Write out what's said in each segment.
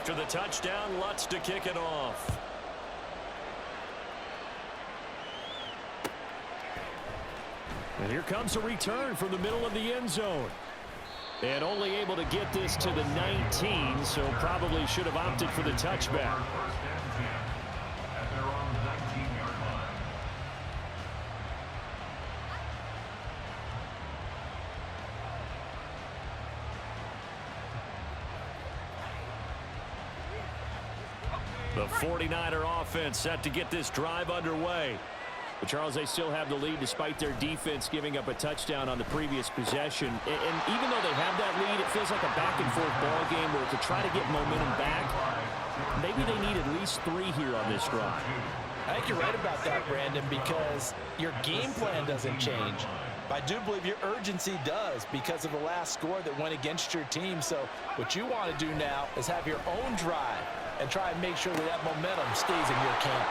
After the touchdown, Lutz to kick it off. And here comes a return from the middle of the end zone. And only able to get this to the 19, so probably should have opted for the touchback. The 49er offense set to get this drive underway. But Charles, they still have the lead despite their defense giving up a touchdown on the previous possession. And even though they have that lead, it feels like a back-and-forth ball game where to try to get momentum back, maybe they need at least 3 here on this drive. I think you're right about that, Brandon, because your game plan doesn't change. But I do believe your urgency does because of the last score that went against your team. So what you want to do now is have your own drive and try and make sure that momentum stays in your camp.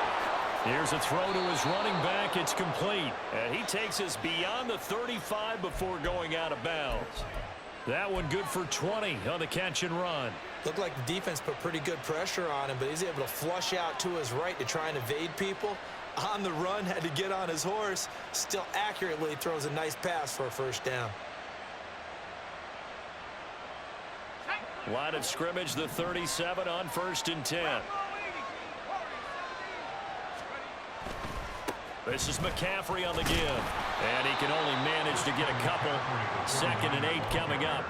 Here's a throw to his running back. It's complete. And he takes us beyond the 35 before going out of bounds. That one good for 20 on the catch and run. Looked like the defense put pretty good pressure on him, but he's able to flush out to his right to try and evade people. On the run, had to get on his horse. Still accurately throws a nice pass for a first down. Line of scrimmage, the 37 on 1st and 10. This is McCaffrey on the give. And he can only manage to get a couple. 2nd and 8 coming up.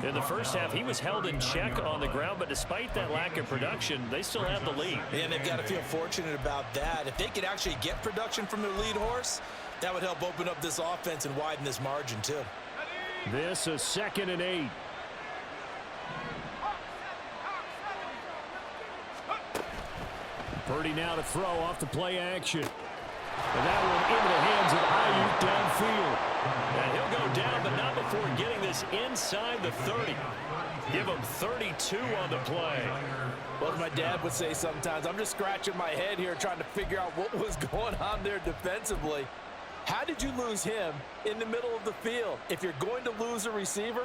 In the first half, he was held in check on the ground, but despite that lack of production, they still have the lead. And they've got to feel fortunate about that. If they could actually get production from their lead horse, that would help open up this offense and widen this margin too. This is 2nd and 8. Purdy now to throw off the play action. And that one into the hands of Ayuk downfield. And he'll go down, but not before getting this inside the 30. Give him 32 on the play. Well, as my dad would say sometimes, I'm just scratching my head here trying to figure out what was going on there defensively. How did you lose him in the middle of the field? If you're going to lose a receiver,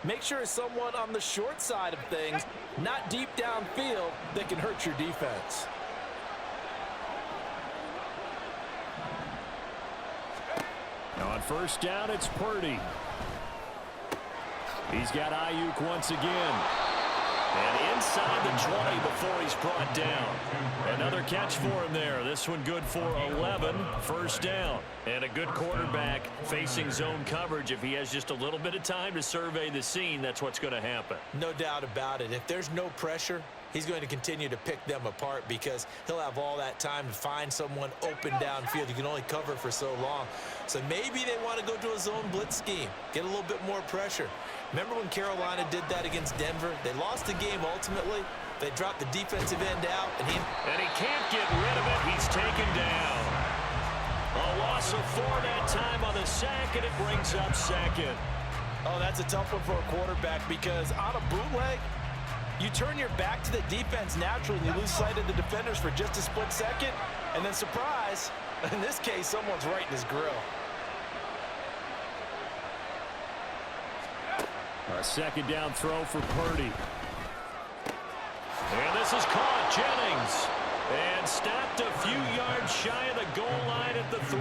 make sure it's someone on the short side of things, not deep downfield, that can hurt your defense. Now on 1st down, it's Purdy. He's got Ayuk once again. And inside the 20 before he's brought down. Another catch for him there. This one good for 11. 1st down. And a good quarterback facing zone coverage. If he has just a little bit of time to survey the scene, that's what's going to happen. No doubt about it. If there's no pressure, he's going to continue to pick them apart because he'll have all that time to find someone open downfield. You can only cover for so long. So maybe they want to go to a zone blitz scheme, get a little bit more pressure. Remember when Carolina did that against Denver? They lost the game ultimately. They dropped the defensive end out. And he can't get rid of it. He's taken down. A loss of 4 that time on the sack, and it brings up 2nd. Oh, that's a tough one for a quarterback because on a bootleg, you turn your back to the defense naturally and you lose sight of the defenders for just a split second. And then surprise, in this case, someone's right in his grill. A 2nd down throw for Purdy. And this is caught. Jennings. And stopped a few yards shy of the goal line at the 3.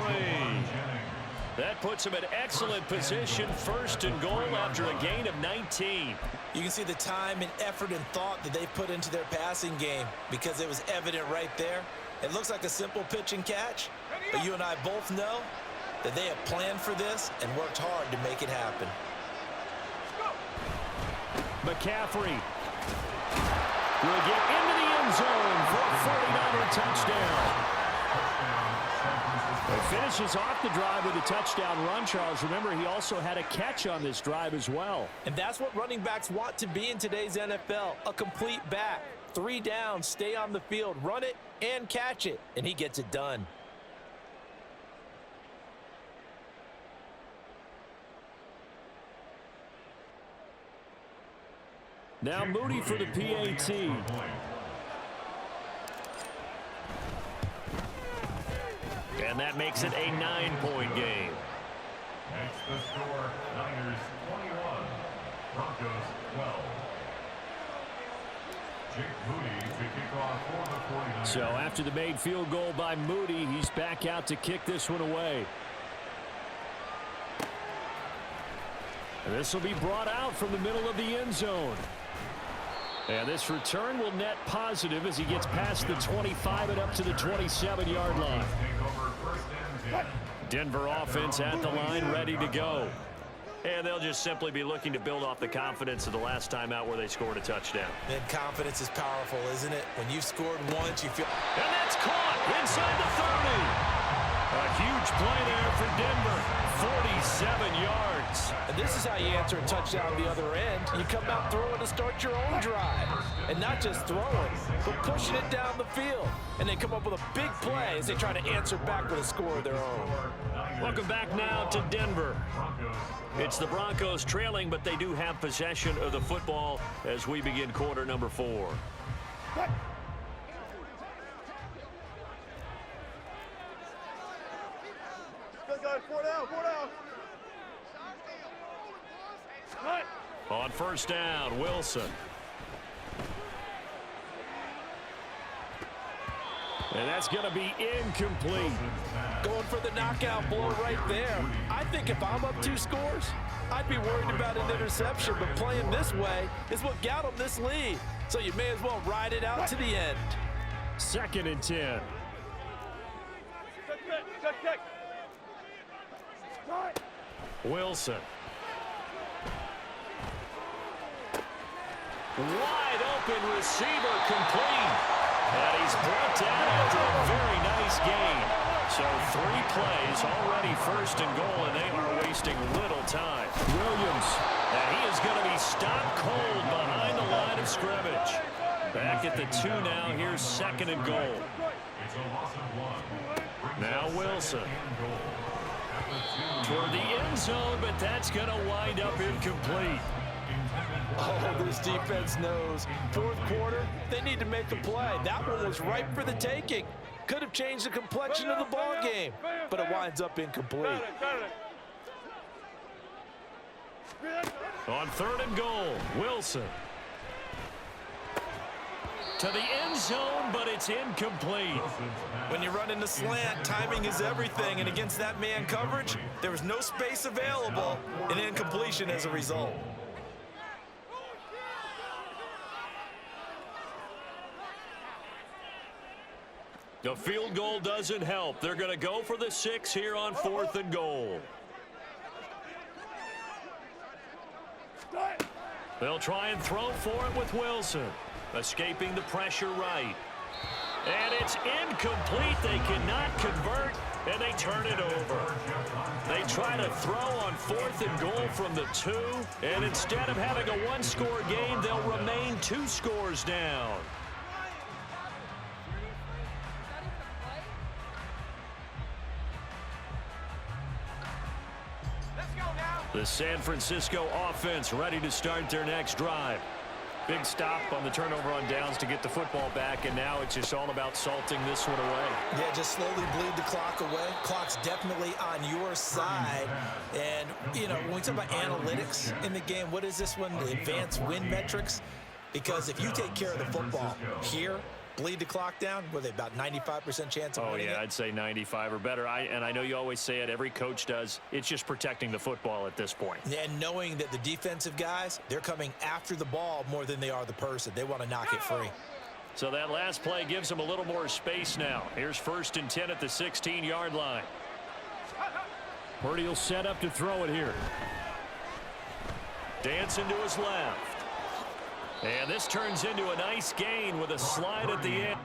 That puts him in excellent position. 1st and goal after a gain of 19. You can see the time and effort and thought that they put into their passing game because it was evident right there. It looks like a simple pitch and catch, but you and I both know that they have planned for this and worked hard to make it happen. McCaffrey will get into the end zone for a 49er touchdown. He finishes off the drive with a touchdown run, Charles. Remember, he also had a catch on this drive as well. And that's what running backs want to be in today's NFL, a complete back. 3 downs, stay on the field, run it, and catch it. And he gets it done. Now Moody for the PAT. And that makes it a 9-point game. Next, the score, Niners 21, Broncos 12. So after the made field goal by Moody, he's back out to kick this one away. And this will be brought out from the middle of the end zone. And this return will net positive as he gets past the 25 and up to the 27-yard line. Denver offense at the line, ready to go. And they'll just simply be looking to build off the confidence of the last time out where they scored a touchdown. And confidence is powerful, isn't it? When you've scored once, you feel... And that's caught inside the 30. A huge play there for Denver. 47 yards. And this is how you answer a touchdown on the other end. You come out throwing to start your own drive. And not just throwing, but pushing it down the field. And they come up with a big play as they try to answer back with a score of their own. Welcome back now to Denver. It's the Broncos trailing, but they do have possession of the football as we begin quarter number 4. On first down, Wilson. And that's going to be incomplete. Going for the knockout blow right there. I think if I'm up 2 scores, I'd be worried about an interception, but playing this way is what got them this lead. So you may as well ride it out to the end. 2nd and 10. Wilson. Wide open receiver complete. And he's brought down after a very nice gain. So 3 plays, already 1st and goal, and they are wasting little time. Williams. And he is going to be stopped cold behind the line of scrimmage. Back at the 2 now. Here's 2nd and goal. Now Wilson. Toward the end zone, but that's going to wind up incomplete. Oh, this defense knows. 4th quarter, they need to make a play. That one was ripe for the taking. Could have changed the complexion of the ball game, but it winds up incomplete. On 3rd and goal, Wilson. To the end zone, but it's incomplete. When you run in the slant, timing is everything, and against that man coverage, there was no space available, and incompletion as a result. The field goal doesn't help. They're going to go for the 6 here on 4th and goal. They'll try and throw for it with Wilson. Escaping the pressure right. And it's incomplete. They cannot convert, and they turn it over. They try to throw on 4th and goal from the 2, and instead of having a 1-score game, they'll remain 2 scores down. The San Francisco offense ready to start their next drive. Big stop on the turnover on downs to get the football back, and now it's just all about salting this one away. Yeah, just slowly bleed the clock away. Clock's definitely on your side. And, you know, when we talk about analytics in the game, what is this one? The advanced win metrics? Because if you take care of the football here, bleed the clock down, with about 95% chance of winning it? I'd say 95 or better. And I know you always say it, every coach does. It's just protecting the football at this point. And knowing that the defensive guys, they're coming after the ball more than they are the person. They want to knock it free. So that last play gives them a little more space now. Here's 1st and 10 at the 16-yard line. Purdy will set up to throw it here. Dancing to his left. And this turns into a nice gain with a slide at the end.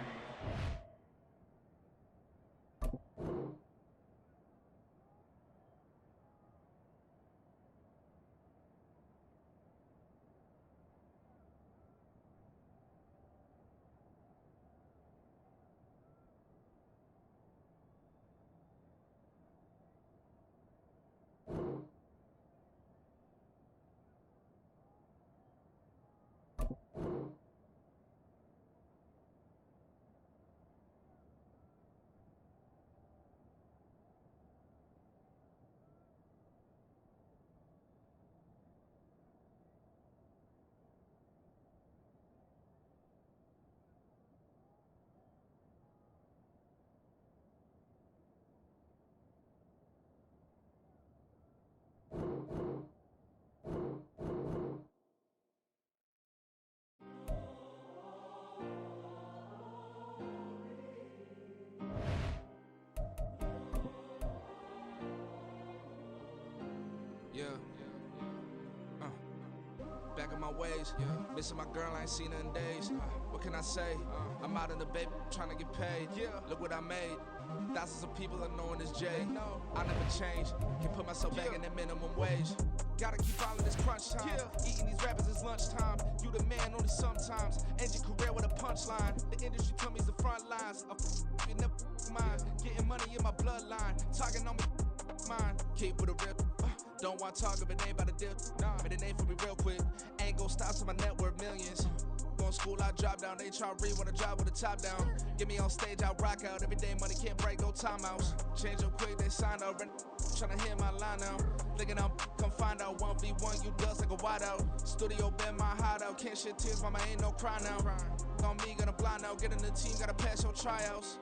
back on my ways. Missing my girl, I ain't seen her in days. What can I say? I'm out in the baby trying to get paid. Look what I made. Thousands of people are knowing it's Jay. I never change. Can put myself back in the minimum wage. Gotta keep following this crunch time. Eating these rappers is lunchtime. You the man only sometimes. End your career with a punchline. The industry told me it's the front lines. You never mind. Getting money in my bloodline. Talking on me mine. Keep with a real. Don't want to talk if it ain't about a deal. But it ain't for me real quick. Ain't gon' stop till my net worth millions. Going school, I drop down. They try to read when I drop with the top down. Get me on stage, I rock out. Every day money can't break, no timeouts. Change up quick, they sign up. Tryna hear my line out. Thinking I'm come find out. 1v1, you dust like a wideout. Studio been my hideout. Can't shed tears, mama ain't no cry now. On me, gonna blind out. Get in the team, gotta pass your tryouts.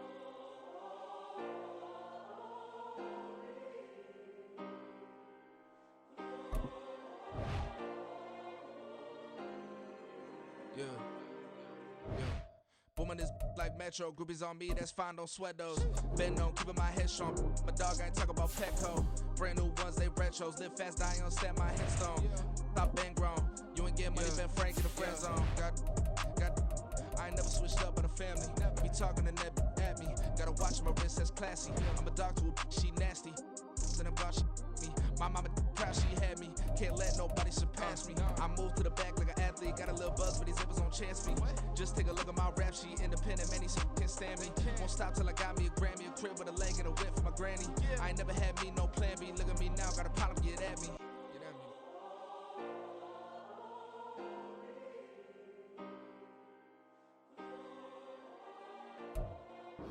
Yeah. Booming this like Metro, groupies on me, that's fine, don't sweat those. Been on, keeping my head strong. My dog ain't talk about Petco. Brand new ones, they retros. Live fast, die on, stand my headstone. Stop been grown. You ain't getting money, been Frank in the friend zone. I ain't never switched up on the family. Be talking to that at me. Gotta watch my wrist, that's classy. I'm a dog to a she nasty. Then I'm glad she me. My mama proud she had me. Can't let nobody surpass me. I moved to the back like an athlete. Got a little buzz, but these zippers on chance me. Just take a look at my rap sheet. Independent, man, these can't stand me. Won't stop till I got me a Grammy, a crib with a leg and a whip for my granny. I ain't never had me no plan B. Look at me now, got a problem, get at me.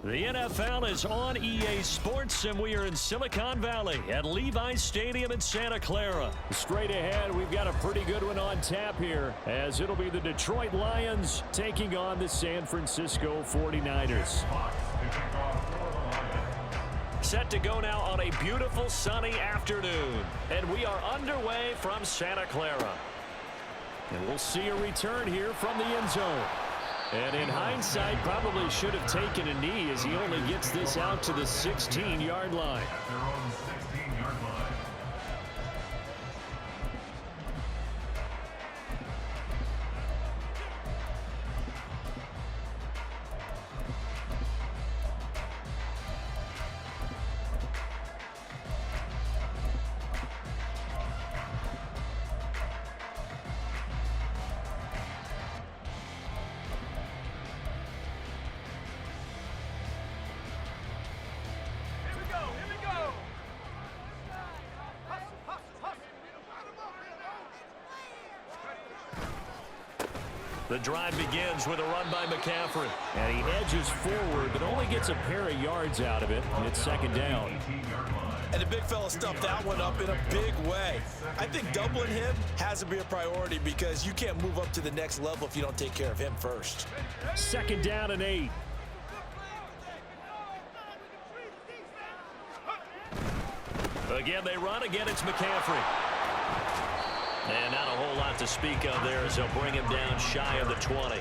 The NFL is on EA Sports, and we are in Silicon Valley at Levi's Stadium in Santa Clara. Straight ahead, we've got a pretty good one on tap here, as it'll be the Detroit Lions taking on the San Francisco 49ers. Set to go now on a beautiful sunny afternoon, and we are underway from Santa Clara. And we'll see a return here from the end zone. And in hindsight, probably should have taken a knee as he only gets this out to the 16-yard line. At their own 16-yard line. The drive begins with a run by McCaffrey. And he edges forward, but only gets a pair of yards out of it. And it's second down. And the big fella stuffed that one up in a big way. I think doubling him has to be a priority because you can't move up to the next level if you don't take care of him first. Second down and 8. Again, they run. Again, it's McCaffrey. And not a whole lot to speak of there as they'll bring him down shy of the 20.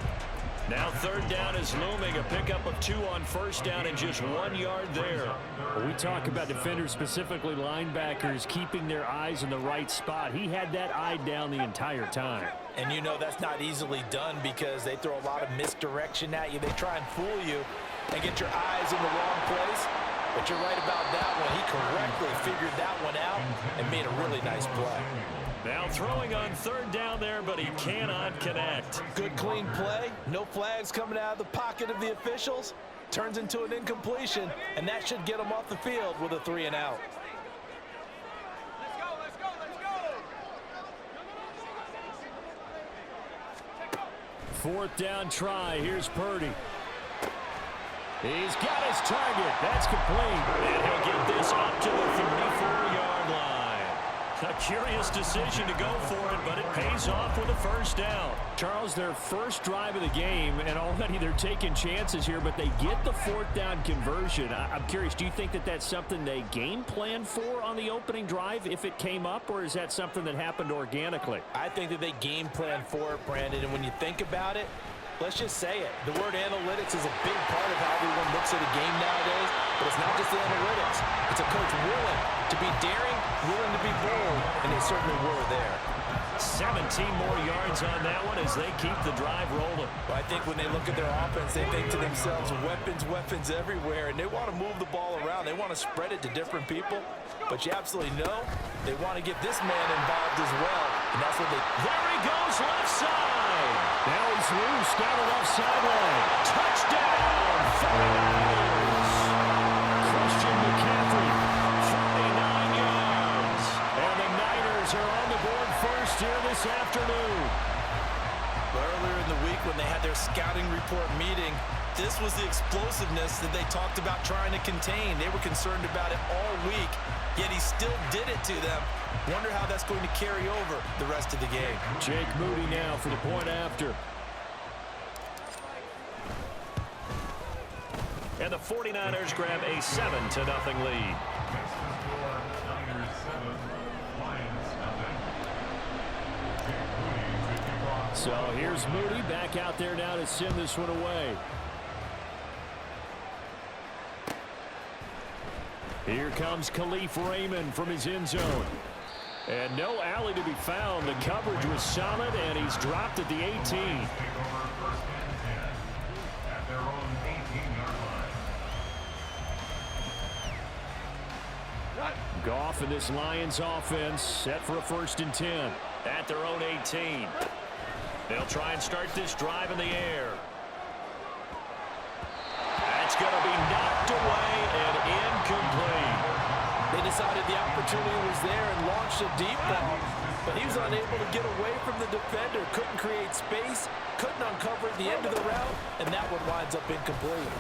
Now third down is looming. A pickup of 2 on first down and just 1 yard there. When we talk about defenders, specifically linebackers, keeping their eyes in the right spot. He had that eye down the entire time. And you know that's not easily done because they throw a lot of misdirection at you. They try and fool you and get your eyes in the wrong place. But you're right about that one. He correctly figured that one out and made a really nice play. Now throwing on third down there, but he cannot connect. Good clean play. No flags coming out of the pocket of the officials. Turns into an incompletion, and that should get him off the field with a 3 and out. Fourth down try. Here's Purdy. He's got his target. That's complete. And he'll get this up to the 34-yard line. A curious decision to go for it, but it pays off with a first down. Charles, their first drive of the game, and already they're taking chances here, but they get the fourth down conversion. I'm curious, do you think that that's something they game planned for on the opening drive if it came up, or is that something that happened organically? I think that they game planned for it, Brandon, and when you think about it, let's just say it. The word analytics is a big part of how everyone looks at a game nowadays, but it's not just the analytics. It's a coach willing to be daring, willing to be bold, and they certainly were there. 17 more yards on that one as they keep the drive rolling. Well, I think when they look at their offense, they think to themselves, weapons, weapons everywhere, and they want to move the ball around. They want to spread it to different people, but you absolutely know they want to get this man involved as well, and that's what they... There he goes, left side. Now he's loose down the left sideline. Touchdown, 49ers. Christian McCaffrey, 49 yards. And the Niners are on the board first here this afternoon. Earlier in the week when they had their scouting report meeting, this was the explosiveness that they talked about trying to contain. They were concerned about it all week, yet he still did it to them. Wonder how that's going to carry over the rest of the game. Jake Moody now for the point after. And the 49ers grab a 7-0 lead. Niners 7, Lions nothing. So here's Moody back out there now to send this one away. Here comes Khalif Raymond from his end zone. And no alley to be found. The coverage was solid, and he's dropped at the 18. Take over first and 10 at their own 18-yard line. Goff and this Lions offense set for a 1st and 10 at their own 18. They'll try and start this drive in the air. That's going to be knocked away and incomplete. They decided the opportunity was there and launched a deep ball, but he was unable to get away from the defender, couldn't create space, couldn't uncover at the end of the route, and that one winds up incomplete.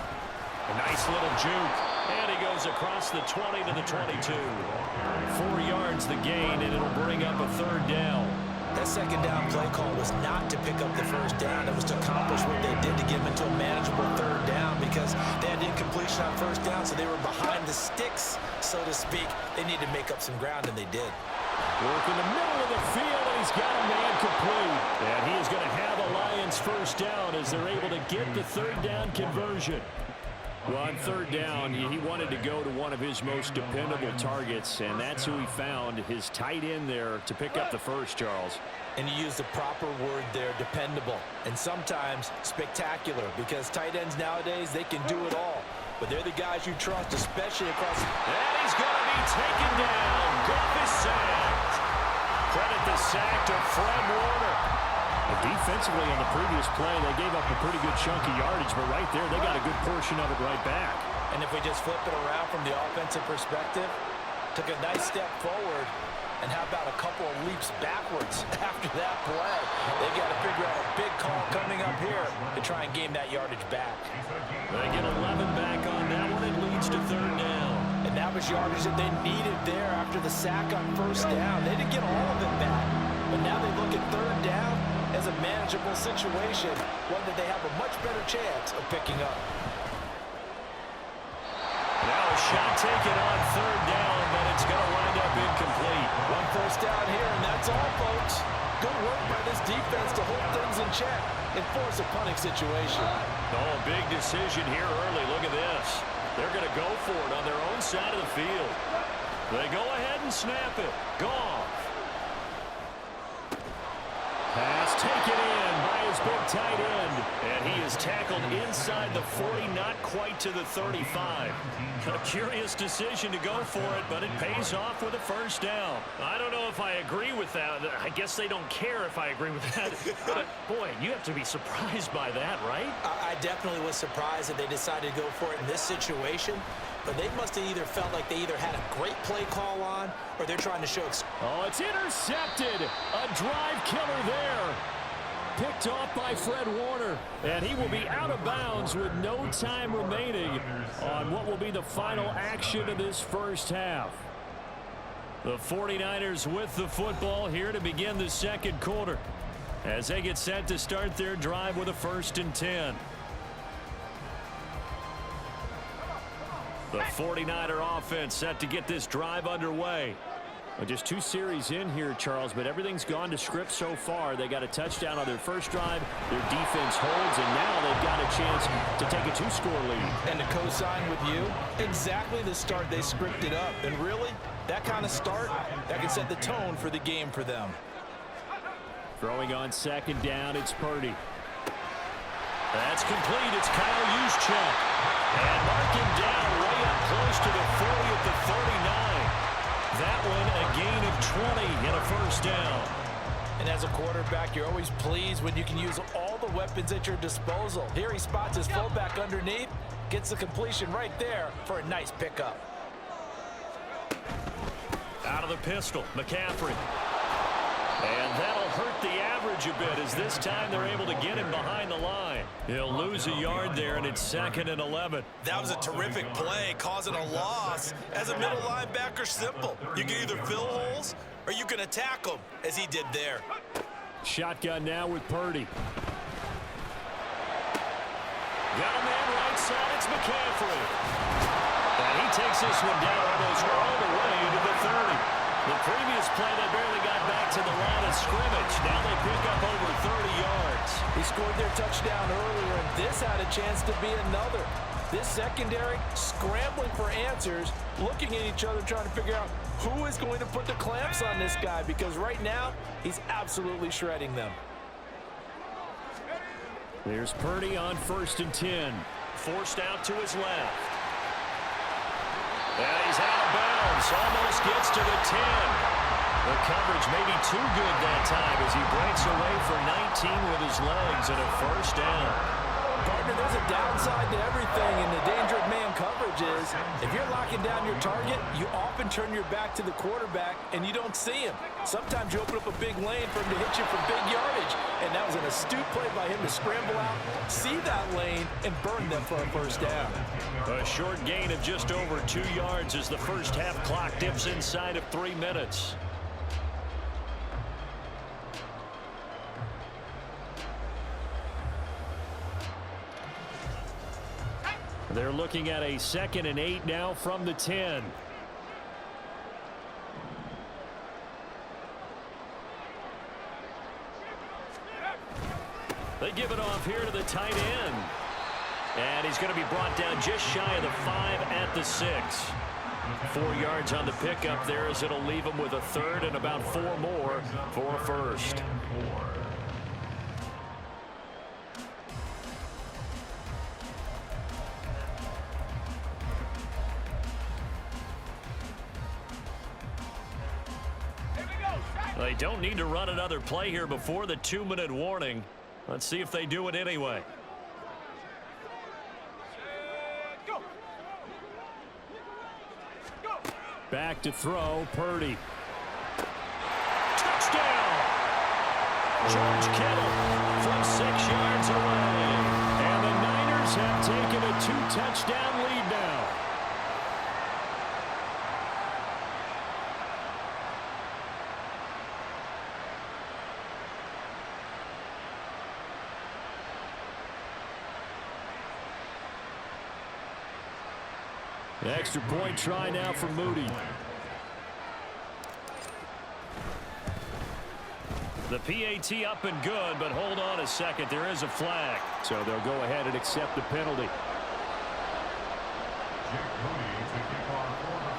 A nice little juke, and he goes across the 20 to the 22. 4 yards the gain, and it'll bring up a 3rd down. That second down play call was not to pick up the first down. It was to accomplish what they did to get them into a manageable 3rd down because they had incompletion on first down, so they were behind the sticks, so to speak. They needed to make up some ground, and they did. Work in the middle of the field, and he's got a man complete. And he is going to have a Lions 1st down as they're able to get the 3rd down conversion. Well, on 3rd down, he wanted to go to one of his most dependable targets, and that's who he found, his tight end there, to pick up the first, Charles. And you use the proper word there, dependable, and sometimes spectacular, because tight ends nowadays, they can do it all. But they're the guys you trust, especially across... And he's going to be taken down. Goff is sacked. Credit the sack to Fred Warner. Defensively on the previous play, they gave up a pretty good chunk of yardage, but right there, they got a good portion of it right back. And if we just flip it around from the offensive perspective, took a nice step forward, and how about a couple of leaps backwards after that play? They've got to figure out a big call coming up here to try and gain that yardage back. They get 11 back on that one. It leads to 3rd down. And that was yardage that they needed there after the sack on 1st down. They didn't get all of it back, but now they look at 3rd down as a manageable situation, one that they have a much better chance of picking up. Now a shot taken on 3rd down, but it's going to wind up incomplete. 1 first down here, and that's all, folks. Good work by this defense to hold things in check and force a punting situation. Oh, a big decision here early. Look at this. They're going to go for it on their own side of the field. They go ahead and snap it. Goff. Pass taken in by his big tight end. And he is tackled inside the 40, not quite to the 35. A curious decision to go for it, but it pays off with a 1st down. I don't know if I agree with that. I guess they don't care if I agree with that. Boy, you have to be surprised by that, right? I definitely was surprised that they decided to go for it in this situation, but they must have either felt like they either had a great play call on or they're trying to show... Oh, it's intercepted. A drive killer there. Picked off by Fred Warner. And he will be out of bounds with no time remaining on what will be the final action of this 1st half. The 49ers with the football here to begin the 2nd quarter as they get set to start their drive with a 1st and 10. The 49er offense set to get this drive underway. Well, just 2 series in here, Charles, but everything's gone to script so far. They got a touchdown on their first drive. Their defense holds, and now they've got a chance to take a 2-score lead. And to co-sign with you, exactly the start they scripted up. And really, that kind of start, that can set the tone for the game for them. Throwing on second down, it's Purdy. That's complete. It's Kyle Juszczyk. And marking down way up close to the 40 at the 39. That one a gain of 20 and a first down. And as a quarterback, you're always pleased when you can use all the weapons at your disposal. Here he spots his fullback underneath, gets the completion right there for a nice pickup. Out of the pistol, McCaffrey. And that'll hurt the average a bit as this time they're able to get him behind the line. He'll lose a yard there, and it's 2nd and 11. That was a terrific play, causing a loss. As a middle linebacker, simple. You can either fill holes or you can attack them, as he did there. Shotgun now with Purdy. Got a man right side. It's McCaffrey. And he takes this one down almost all the way into the 30. The previous play, they barely got back to the line of scrimmage. Now they pick up over 30 yards. He scored their touchdown earlier, and this had a chance to be another. This secondary scrambling for answers, looking at each other, trying to figure out who is going to put the clamps on this guy, because right now he's absolutely shredding them. There's Purdy on 1st and 10. Forced out to his left. And he's out of bounds. Almost gets to the 10. The coverage may be too good that time as he breaks away for 19 with his legs and a first down. Partner, there's a downside to everything, and the danger of man coverage is if you're locking down your target, you often turn your back to the quarterback and you don't see him. Sometimes you open up a big lane for him to hit you for big yardage, and that was an astute play by him to scramble out, see that lane, and burn them for a first down. A short gain of just over 2 yards as the first half clock dips inside of 3 minutes. They're looking at a 2nd and 8 now from the 10. They give it off here to the tight end. And he's going to be brought down just shy of the 5 at the 6. 4 yards on the pickup there as it'll leave him with a 3rd and about 4 more for a first. They don't need to run another play here before the 2-minute warning. Let's see if they do it anyway. Back to throw, Purdy. Touchdown! George Kittle from 6 yards away. And the Niners have taken a 2-touchdown lead now. Extra point try now for Moody. The PAT up and good, but hold on a second. There is a flag. So they'll go ahead and accept the penalty. Jake Moody to kick off for the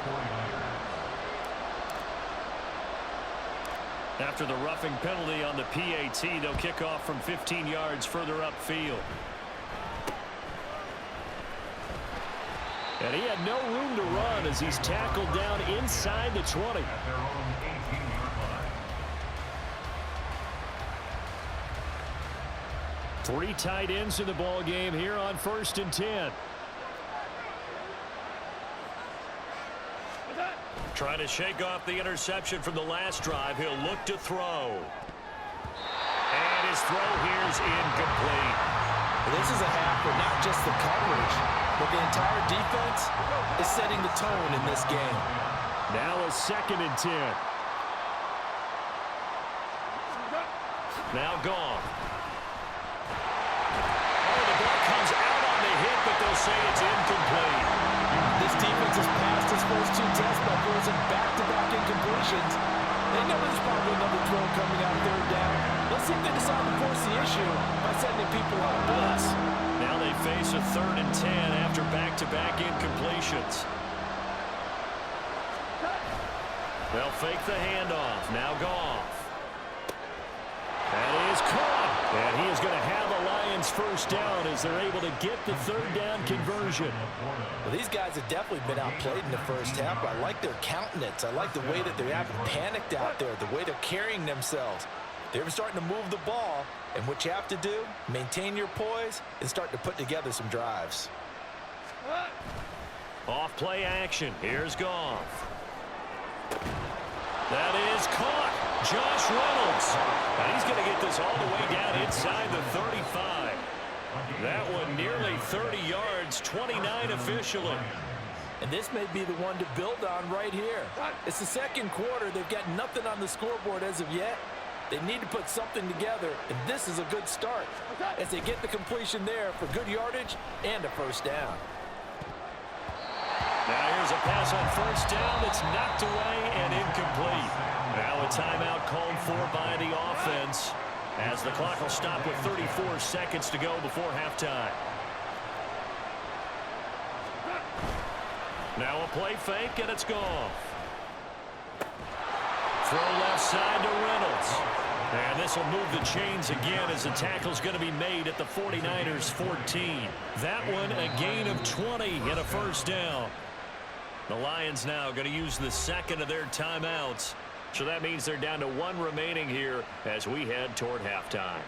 49ers. After the roughing penalty on the PAT, they'll kick off from 15 yards further upfield. And he had no room to run as he's tackled down inside the 20. At their own 18-yard line. 3 tight ends in the ball game here on 1st and 10. Trying to shake off the interception from the last drive. He'll look to throw. And his throw here is incomplete. This is a half where not just the coverage, but the entire defense is setting the tone in this game. Now a 2nd and 10. Now gone. Oh, the ball comes out on the hit, but they'll say it's incomplete. This defense has passed its first 2 tests by forcing back-to-back incompletions. They know there's probably another throw coming out 3rd down. Let's see if they decide to force the issue by sending people on a blitz. Now they face a 3rd and 10 after back-to-back incompletions. They'll fake the handoff. Now Goff. That is caught. And he is going to have a Lions first down as they're able to get the third down conversion. Well, these guys have definitely been outplayed in the first half, but I like their countenance. I like the way that they haven't panicked out there, the way they're carrying themselves. They're starting to move the ball, and what you have to do, maintain your poise and start to put together some drives. Off play action. Here's Goff. That is caught. Josh Reynolds. And he's going to get this all the way down inside the 35. That one nearly 30 yards, 29 officially. And this may be the one to build on right here. It's the second quarter. They've got nothing on the scoreboard as of yet. They need to put something together, and this is a good start as they get the completion there for good yardage and a first down. Now here's a pass on first down that's knocked away and incomplete. Now a timeout called for by the offense as the clock will stop with 34 seconds to go before halftime. Now a play fake, and it's gone. Throw left side to Reynolds. And this will move the chains again as the tackle's going to be made at the 49ers 14. That one a gain of 20 and a first down. The Lions now going to use the second of their timeouts. So that means they're down to one remaining here as we head toward halftime.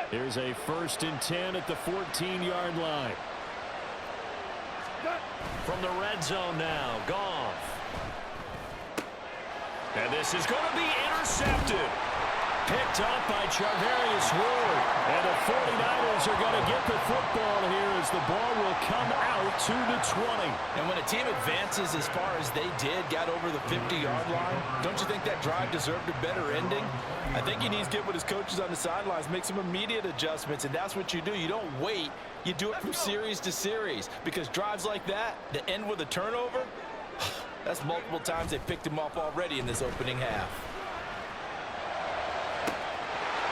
Here's a 1st and 10 at the 14-yard line. From the red zone now, Goff. And this is going to be intercepted. Picked up by Charvarius Ward. And the 49ers are going to get the football here as the ball will come out to the 20. And when a team advances as far as they did, got over the 50-yard line, don't you think that drive deserved a better ending? I think he needs to get with his coaches on the sidelines, make some immediate adjustments, and that's what you do. You don't wait. You do it from series to series because drives like that end with a turnover, that's multiple times they picked him off already in this opening half.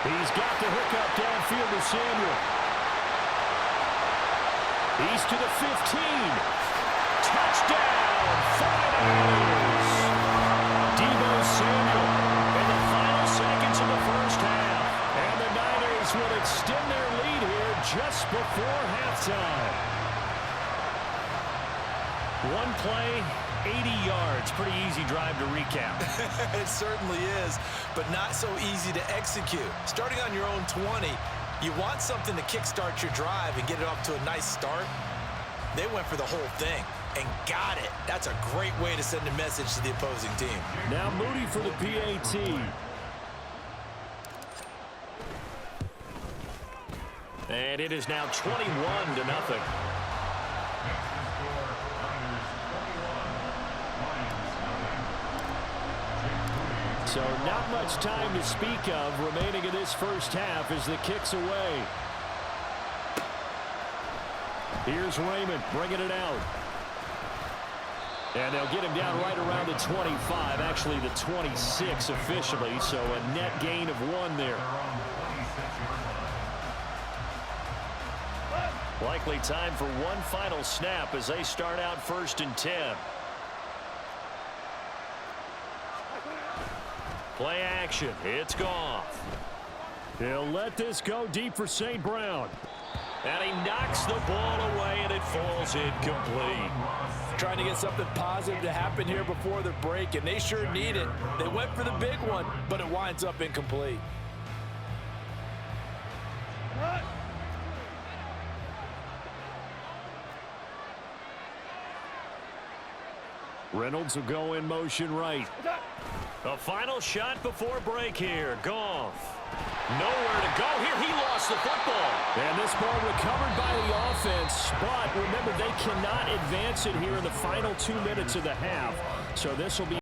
He's got the hook up downfield to Samuel. He's to the 15. Touchdown, 49ers. Deebo Samuel in the final seconds of the first half. And the Niners would extend their lead here just before halftime. One play, 80 yards. Pretty easy drive to recap. It certainly is, but not so easy to execute. Starting on your own 20, you want something to kickstart your drive and get it off to a nice start. They went for the whole thing and got it. That's a great way to send a message to the opposing team. Now Moody for the PAT. And it is now 21-0. So not much time to speak of remaining in this first half as the kick's away. Here's Raymond bringing it out. And they'll get him down right around the 25, actually the 26 officially, so a net gain of 1 there. Likely time for one final snap as they start out 1st and 10. Play action. It's Goff. He'll let this go deep for St. Brown. And he knocks the ball away, and it falls incomplete. Trying to get something positive to happen here before the break, and they sure need it. They went for the big one, but it winds up incomplete. Reynolds will go in motion right. A final shot before break here. Goff. Nowhere to go here. He lost the football. And this ball recovered by the offense. But remember, they cannot advance it here in the final 2 minutes of the half. So this will be